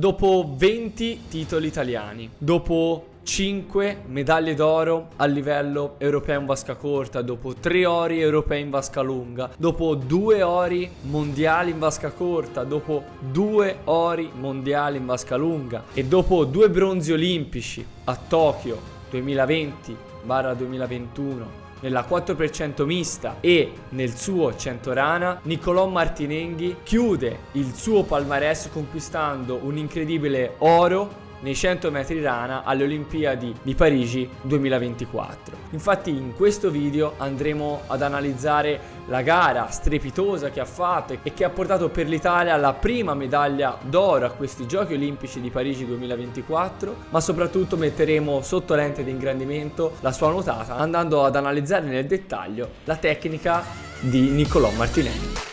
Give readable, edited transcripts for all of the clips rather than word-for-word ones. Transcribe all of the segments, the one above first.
Dopo 20 titoli italiani, dopo 5 medaglie d'oro a livello europeo in vasca corta, dopo 3 ori europei in vasca lunga, dopo 2 ori mondiali in vasca corta, dopo 2 ori mondiali in vasca lunga e dopo 2 bronzi olimpici a Tokyo 2020-2021 nella 4% mista e nel suo 100 rana, Nicolò Martinenghi chiude il suo palmarès conquistando un incredibile oro nei 100 metri rana alle Olimpiadi di Parigi 2024. Infatti in questo video andremo ad analizzare la gara strepitosa che ha fatto e che ha portato per l'Italia la prima medaglia d'oro a questi Giochi Olimpici di Parigi 2024, ma soprattutto metteremo sotto lente di ingrandimento la sua nuotata, andando ad analizzare nel dettaglio la tecnica di Nicolò Martinenghi.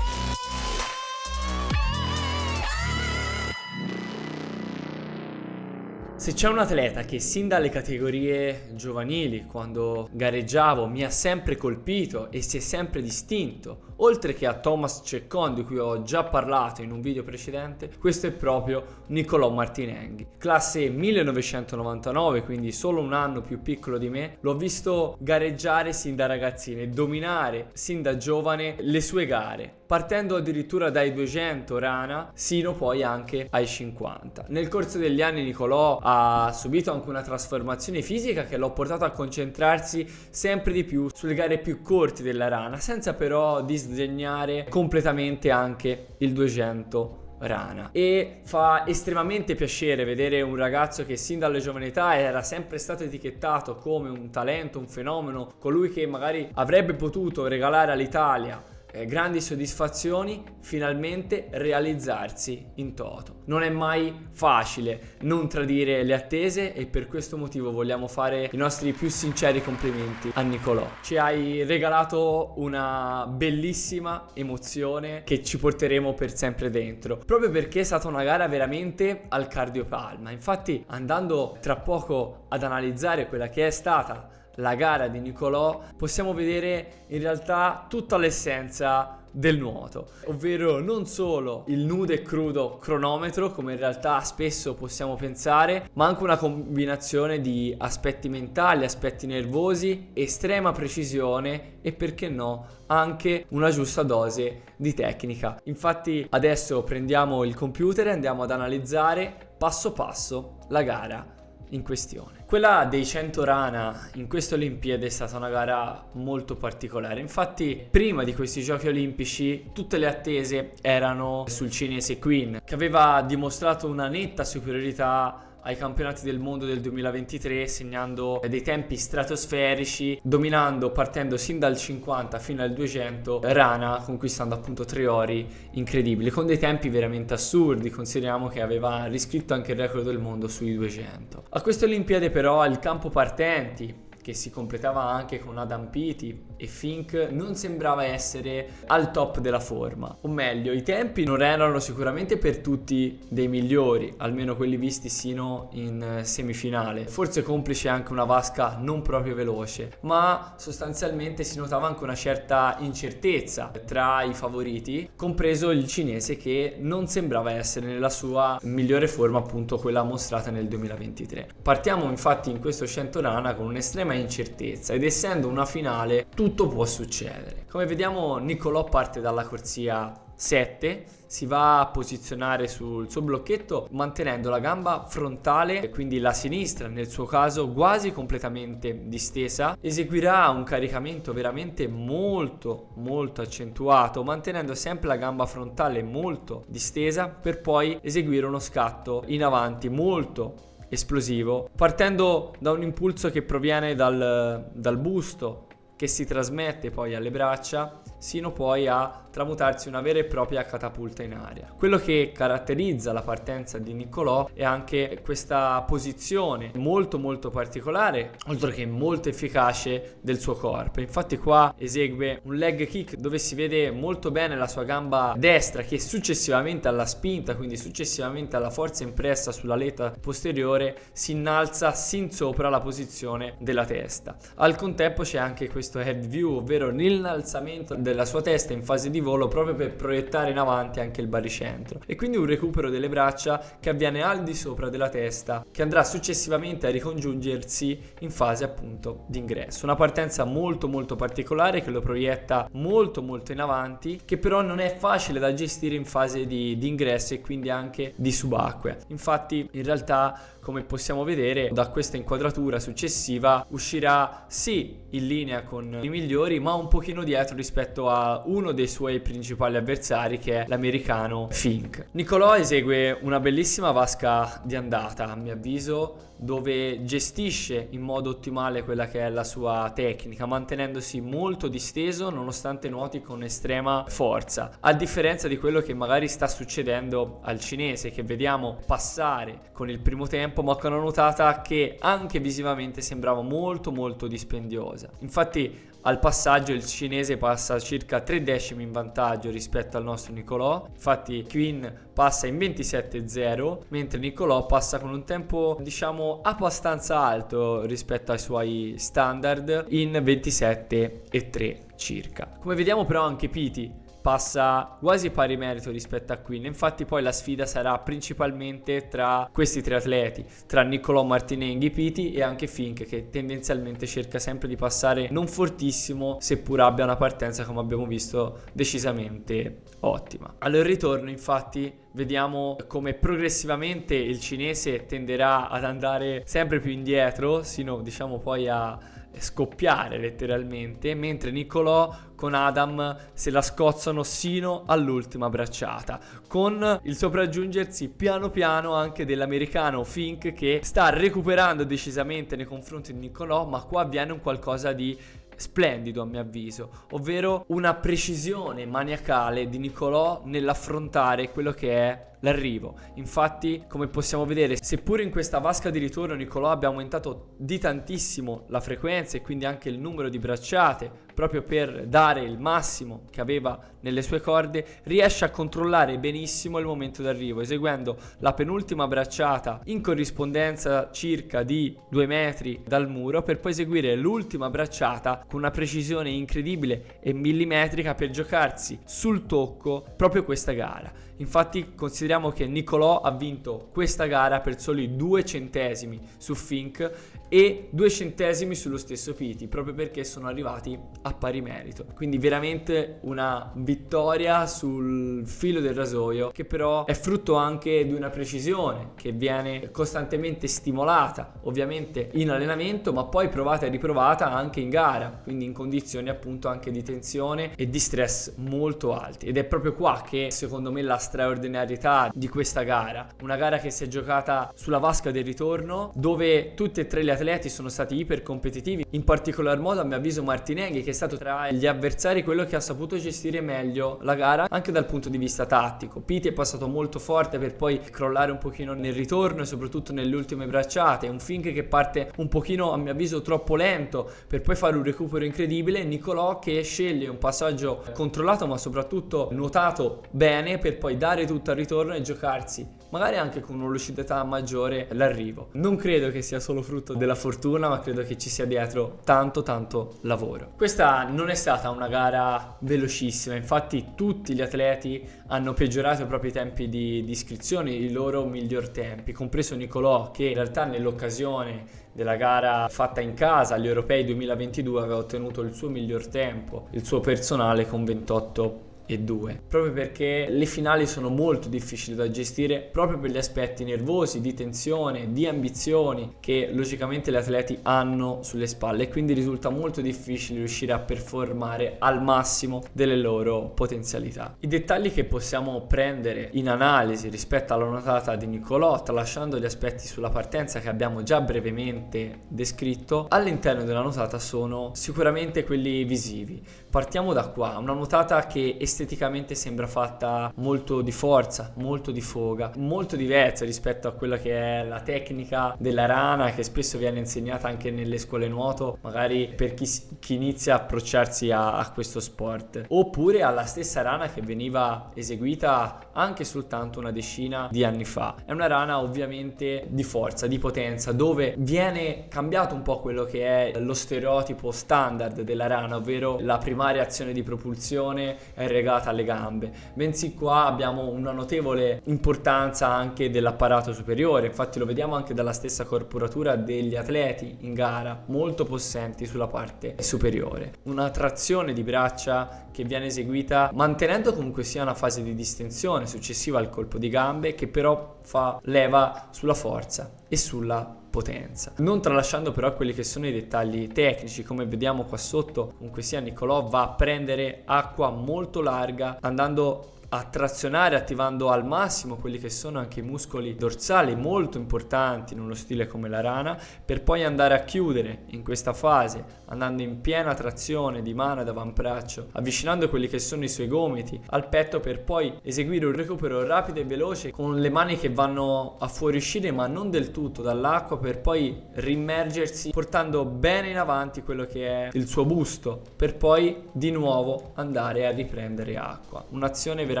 Se c'è un atleta che sin dalle categorie giovanili, quando gareggiavo, mi ha sempre colpito e si è sempre distinto, oltre che a Thomas Ceccon, di cui ho già parlato in un video precedente, questo è proprio Nicolò Martinenghi. Classe 1999, quindi solo un anno più piccolo di me, l'ho visto gareggiare sin da ragazzino e dominare sin da giovane le sue gare, partendo addirittura dai 200 rana sino poi anche ai 50. Nel corso degli anni Nicolò ha subito anche una trasformazione fisica che l'ha portato a concentrarsi sempre di più sulle gare più corte della rana, senza però disdegnare completamente anche il 200 rana. E fa estremamente piacere vedere un ragazzo che sin dalle giovane età era sempre stato etichettato come un talento, un fenomeno, colui che magari avrebbe potuto regalare all'Italia grandi soddisfazioni, finalmente realizzarsi in toto. Non è mai facile non tradire le attese e per questo motivo vogliamo fare i nostri più sinceri complimenti a Nicolò. Ci hai regalato una bellissima emozione che ci porteremo per sempre dentro, proprio perché è stata una gara veramente al cardiopalma. Infatti, andando tra poco ad analizzare quella che è stata la gara di Nicolò, possiamo vedere in realtà tutta l'essenza del nuoto, ovvero non solo il nudo e crudo cronometro come in realtà spesso possiamo pensare, ma anche una combinazione di aspetti mentali, aspetti nervosi, estrema precisione e perché no anche una giusta dose di tecnica. Infatti adesso prendiamo il computer e andiamo ad analizzare passo passo la gara in questione. Quella dei 100 rana in queste Olimpiadi è stata una gara molto particolare. Infatti, prima di questi Giochi Olimpici tutte le attese erano sul cinese Quinn, che aveva dimostrato una netta superiorità ai campionati del mondo del 2023, segnando dei tempi stratosferici, dominando partendo sin dal 50 fino al 200 rana, conquistando appunto 3 ori incredibili con dei tempi veramente assurdi. Consideriamo che aveva riscritto anche il record del mondo sui 200. A queste Olimpiadi però il campo partenti, che si completava anche con Adam Peaty e Fink, non sembrava essere al top della forma, o meglio i tempi non erano sicuramente per tutti dei migliori, almeno quelli visti sino in semifinale, forse complice anche una vasca non proprio veloce, ma sostanzialmente si notava anche una certa incertezza tra i favoriti, compreso il cinese che non sembrava essere nella sua migliore forma, appunto quella mostrata nel 2023. Partiamo infatti in questo 100 rana con un'estrema incertezza ed essendo una finale tutto può succedere. Come vediamo Nicolò parte dalla corsia 7, si va a posizionare sul suo blocchetto mantenendo la gamba frontale, quindi la sinistra nel suo caso quasi completamente distesa, eseguirà un caricamento veramente molto accentuato mantenendo sempre la gamba frontale molto distesa per poi eseguire uno scatto in avanti molto esplosivo, partendo da un impulso che proviene dal busto, che si trasmette poi alle braccia, sino poi a tramutarsi in una vera e propria catapulta in aria. Quello che caratterizza la partenza di Nicolò è anche questa posizione molto molto particolare, oltre che molto efficace, del suo corpo. Infatti qua esegue un leg kick dove si vede molto bene la sua gamba destra che successivamente alla spinta, quindi successivamente alla forza impressa sulla aletta posteriore, si innalza sin sopra la posizione della testa. Al contempo c'è anche questo head view, ovvero l'innalzamento della sua testa in fase di volo proprio per proiettare in avanti anche il baricentro, e quindi un recupero delle braccia che avviene al di sopra della testa, che andrà successivamente a ricongiungersi in fase appunto di ingresso. Una partenza molto molto particolare che lo proietta molto molto in avanti, che però non è facile da gestire in fase di ingresso e quindi anche di subacquea. Infatti in realtà, come possiamo vedere da questa inquadratura successiva, uscirà sì in linea con i migliori, ma un pochino dietro rispetto a uno dei suoi principali avversari, che è l'americano Fink. Nicolò esegue una bellissima vasca di andata, a mio avviso, dove gestisce in modo ottimale quella che è la sua tecnica, mantenendosi molto disteso nonostante nuoti con estrema forza, a differenza di quello che magari sta succedendo al cinese, che vediamo passare con il primo tempo ma con una nuotata che anche visivamente sembrava molto molto dispendiosa. Infatti al passaggio il cinese passa circa 3 decimi in vantaggio rispetto al nostro Nicolò. Infatti Quinn passa in 27.0, mentre Nicolò passa con un tempo diciamo abbastanza alto rispetto ai suoi standard, in 27.3 circa. Come vediamo però anche Piti passa quasi pari merito rispetto a Quinn. Infatti poi la sfida sarà principalmente tra questi tre atleti, tra Nicolò Martinenghi, Piti e anche Fink, che tendenzialmente cerca sempre di passare non fortissimo, seppur abbia una partenza, come abbiamo visto, decisamente ottima. Al ritorno infatti vediamo come progressivamente il cinese tenderà ad andare sempre più indietro, sino diciamo poi a scoppiare letteralmente, mentre Nicolò con Adam se la scozzano sino all'ultima bracciata, con il sopraggiungersi piano piano anche dell'americano Fink, che sta recuperando decisamente nei confronti di Nicolò, ma qua avviene un qualcosa di splendido a mio avviso, ovvero una precisione maniacale di Nicolò nell'affrontare quello che è l'arrivo. Infatti, come possiamo vedere, seppur in questa vasca di ritorno Nicolò abbia aumentato di tantissimo la frequenza e quindi anche il numero di bracciate, proprio per dare il massimo che aveva nelle sue corde, riesce a controllare benissimo il momento d'arrivo, eseguendo la penultima bracciata in corrispondenza circa di 2 metri dal muro, per poi eseguire l'ultima bracciata con una precisione incredibile e millimetrica per giocarsi sul tocco proprio questa gara. Infatti consideriamo che Nicolò ha vinto questa gara per soli 2 centesimi su Fink e 2 centesimi sullo stesso Piti, proprio perché sono arrivati a pari merito. Quindi veramente una vittoria sul filo del rasoio, che però è frutto anche di una precisione che viene costantemente stimolata ovviamente in allenamento, ma poi provata e riprovata anche in gara, quindi in condizioni appunto anche di tensione e di stress molto alti. Ed è proprio qua che secondo me la straordinarietà di questa gara, una gara che si è giocata sulla vasca del ritorno, dove tutti e tre gli atleti sono stati iper competitivi, in particolar modo a mio avviso Martinenghi, che è stato tra gli avversari quello che ha saputo gestire meglio la gara anche dal punto di vista tattico. Piti è passato molto forte per poi crollare un pochino nel ritorno e soprattutto nelle ultime bracciate, un Fink che parte un pochino a mio avviso troppo lento per poi fare un recupero incredibile, Nicolò che sceglie un passaggio controllato ma soprattutto nuotato bene per poi dare tutto al ritorno e giocarsi magari anche con una lucidità maggiore l'arrivo. Non credo che sia solo frutto della fortuna, ma credo che ci sia dietro tanto lavoro. Questa non è stata una gara velocissima, infatti tutti gli atleti hanno peggiorato i propri tempi di iscrizione, i loro miglior tempi, compreso Nicolò, che in realtà nell'occasione della gara fatta in casa agli Europei 2022 aveva ottenuto il suo miglior tempo, il suo personale, con 28,2, proprio perché le finali sono molto difficili da gestire proprio per gli aspetti nervosi, di tensione, di ambizioni che logicamente gli atleti hanno sulle spalle, e quindi risulta molto difficile riuscire a performare al massimo delle loro potenzialità. I dettagli che possiamo prendere in analisi rispetto alla nuotata di Nicolò, tralasciando gli aspetti sulla partenza che abbiamo già brevemente descritto, all'interno della nuotata sono sicuramente quelli visivi. Partiamo da qua, una nuotata che esteticamente sembra fatta molto di forza, molto di foga, molto diversa rispetto a quella che è la tecnica della rana, che spesso viene insegnata anche nelle scuole nuoto, magari per chi inizia a approcciarsi a questo sport, oppure alla stessa rana che veniva eseguita anche soltanto una decina di anni fa. È una rana ovviamente di forza, di potenza, dove viene cambiato un po' quello che è lo stereotipo standard della rana, ovvero la primaria azione di propulsione è legata alle gambe, bensì qua abbiamo una notevole importanza anche dell'apparato superiore. Infatti lo vediamo anche dalla stessa corporatura degli atleti in gara, molto possenti sulla parte superiore. Una trazione di braccia che viene eseguita mantenendo comunque sia una fase di distensione successiva al colpo di gambe, che però fa leva sulla forza e sulla potenza, non tralasciando però quelli che sono i dettagli tecnici. Come vediamo qua sotto, comunque sia Niccolò va a prendere acqua molto larga, andando a trazionare, attivando al massimo quelli che sono anche i muscoli dorsali molto importanti in uno stile come la rana, per poi andare a chiudere in questa fase, andando in piena trazione di mano ed avambraccio, avvicinando quelli che sono i suoi gomiti al petto, per poi eseguire un recupero rapido e veloce con le mani che vanno a fuoriuscire ma non del tutto dall'acqua, per poi rimmergersi portando bene in avanti quello che è il suo busto, per poi di nuovo andare a riprendere acqua. Un'azione veramente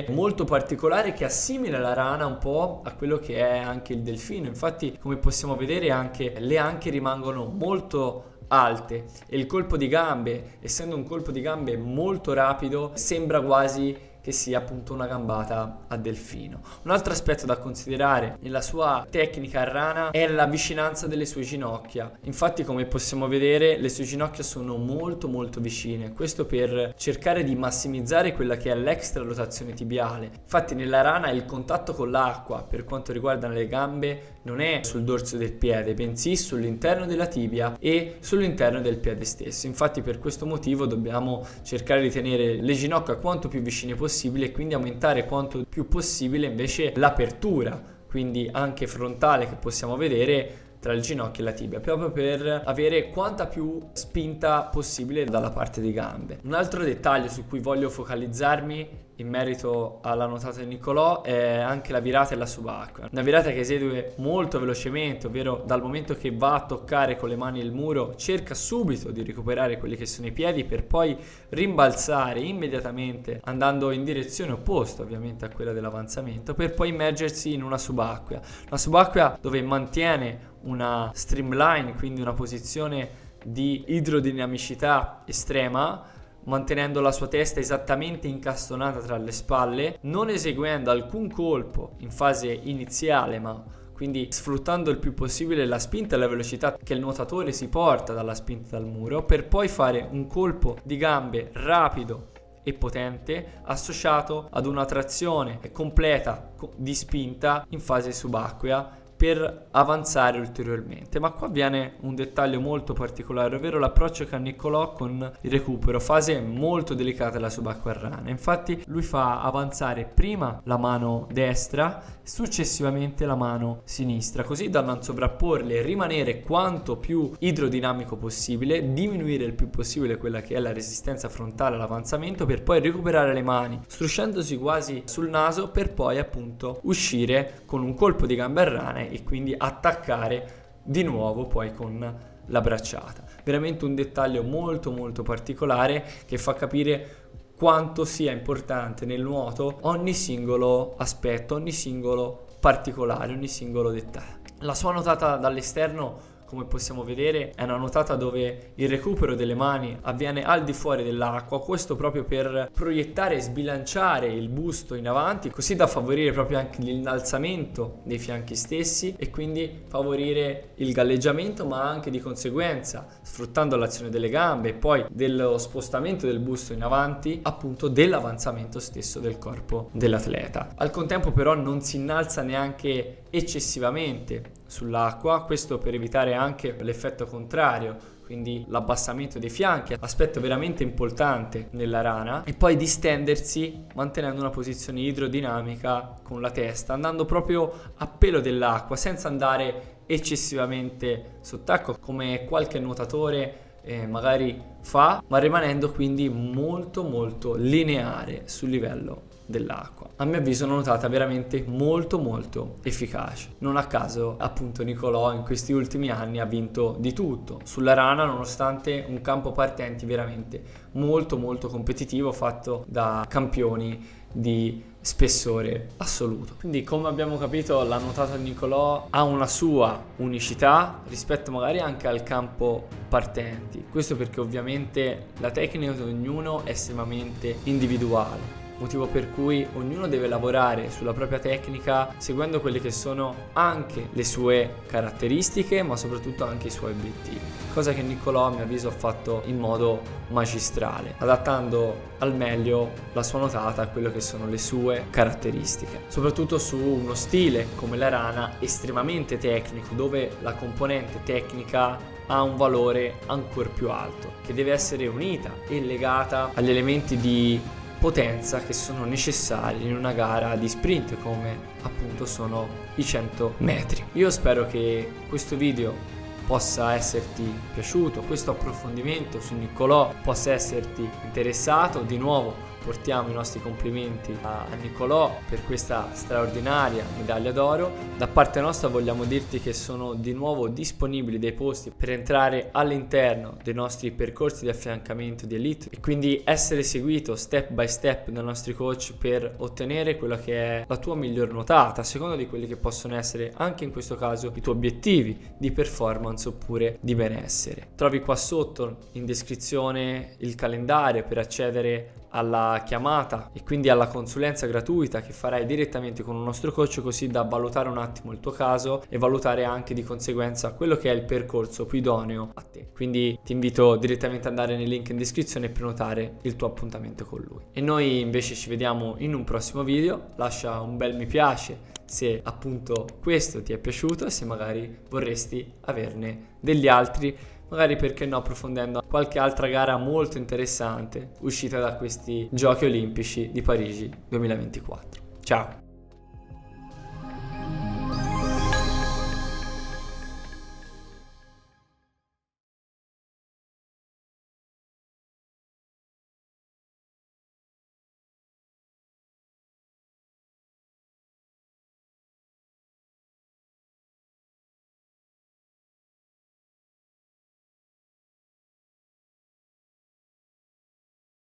molto particolare che assimila la rana un po' a quello che è anche il delfino. Infatti, come possiamo vedere, anche le anche rimangono molto alte e il colpo di gambe, essendo un colpo di gambe molto rapido, sembra quasi che sia appunto una gambata a delfino. Un altro aspetto da considerare nella sua tecnica a rana è la vicinanza delle sue ginocchia. Infatti, come possiamo vedere, le sue ginocchia sono molto vicine, questo per cercare di massimizzare quella che è l'extra rotazione tibiale. Infatti nella rana il contatto con l'acqua per quanto riguarda le gambe non è sul dorso del piede, bensì sull'interno della tibia e sull'interno del piede stesso. Infatti per questo motivo dobbiamo cercare di tenere le ginocchia quanto più vicine possibile e quindi aumentare quanto più possibile invece l'apertura, quindi anche frontale, che possiamo vedere tra il ginocchio e la tibia, proprio per avere quanta più spinta possibile dalla parte di gambe. Un altro dettaglio su cui voglio focalizzarmi in merito alla nuotata di Niccolò è anche la virata e la subacquea. Una virata che esegue molto velocemente, ovvero dal momento che va a toccare con le mani il muro cerca subito di recuperare quelli che sono i piedi per poi rimbalzare immediatamente andando in direzione opposta ovviamente a quella dell'avanzamento, per poi immergersi in una subacquea dove mantiene una streamline, quindi una posizione di idrodinamicità estrema, mantenendo la sua testa esattamente incastonata tra le spalle, non eseguendo alcun colpo in fase iniziale, ma quindi sfruttando il più possibile la spinta e la velocità che il nuotatore si porta dalla spinta dal muro, per poi fare un colpo di gambe rapido e potente associato ad una trazione completa di spinta in fase subacquea per avanzare ulteriormente. Ma qua viene un dettaglio molto particolare, ovvero l'approccio che ha Niccolò con il recupero, fase molto delicata della subacquea rana. Infatti lui fa avanzare prima la mano destra, successivamente la mano sinistra, così da non sovrapporle e rimanere quanto più idrodinamico possibile, diminuire il più possibile quella che è la resistenza frontale all'avanzamento, per poi recuperare le mani strusciandosi quasi sul naso, per poi appunto uscire con un colpo di gambe a rane e quindi attaccare di nuovo poi con la bracciata. Veramente un dettaglio molto particolare che fa capire quanto sia importante nel nuoto ogni singolo aspetto, ogni singolo particolare, ogni singolo dettaglio. La sua nuotata dall'esterno, come possiamo vedere, è una nuotata dove il recupero delle mani avviene al di fuori dell'acqua, questo proprio per proiettare e sbilanciare il busto in avanti, così da favorire proprio anche l'innalzamento dei fianchi stessi e quindi favorire il galleggiamento, ma anche di conseguenza, sfruttando l'azione delle gambe e poi dello spostamento del busto in avanti, appunto dell'avanzamento stesso del corpo dell'atleta. Al contempo però non si innalza neanche eccessivamente sull'acqua, questo per evitare anche l'effetto contrario, quindi l'abbassamento dei fianchi, aspetto veramente importante nella rana, e poi distendersi mantenendo una posizione idrodinamica con la testa, andando proprio a pelo dell'acqua senza andare eccessivamente sott'acqua come qualche nuotatore magari fa, ma rimanendo quindi molto molto lineare sul livello dell'acqua. A mio avviso una nuotata veramente molto molto efficace. Non a caso appunto Nicolò in questi ultimi anni ha vinto di tutto sulla rana, nonostante un campo partenti veramente molto molto competitivo, fatto da campioni di spessore assoluto. Quindi, come abbiamo capito, la nuotata di Nicolò ha una sua unicità rispetto magari anche al campo partenti. Questo perché ovviamente la tecnica di ognuno è estremamente individuale, motivo per cui ognuno deve lavorare sulla propria tecnica seguendo quelle che sono anche le sue caratteristiche, ma soprattutto anche i suoi obiettivi, cosa che Nicolò a mio avviso ha fatto in modo magistrale, adattando al meglio la sua nuotata a quello che sono le sue caratteristiche, soprattutto su uno stile come la rana estremamente tecnico, dove la componente tecnica ha un valore ancora più alto, che deve essere unita e legata agli elementi di potenza che sono necessari in una gara di sprint come appunto sono i 100 metri. Io spero che questo video possa esserti piaciuto, questo approfondimento su Nicolò possa esserti interessato. Di nuovo portiamo i nostri complimenti a Nicolò per questa straordinaria medaglia d'oro. Da parte nostra vogliamo dirti che sono di nuovo disponibili dei posti per entrare all'interno dei nostri percorsi di affiancamento di elite e quindi essere seguito step by step dai nostri coach per ottenere quella che è la tua miglior nuotata, a seconda di quelli che possono essere anche in questo caso i tuoi obiettivi di performance oppure di benessere. Trovi qua sotto in descrizione il calendario per accedere alla chiamata e quindi alla consulenza gratuita che farai direttamente con un nostro coach, così da valutare un attimo il tuo caso e valutare anche di conseguenza quello che è il percorso più idoneo a te. Quindi ti invito direttamente ad andare nel link in descrizione e prenotare il tuo appuntamento con lui. E noi invece ci vediamo in un prossimo video. Lascia un bel mi piace se appunto questo ti è piaciuto e se magari vorresti averne degli altri, magari perché no approfondendo qualche altra gara molto interessante uscita da questi Giochi Olimpici di Parigi 2024. Ciao!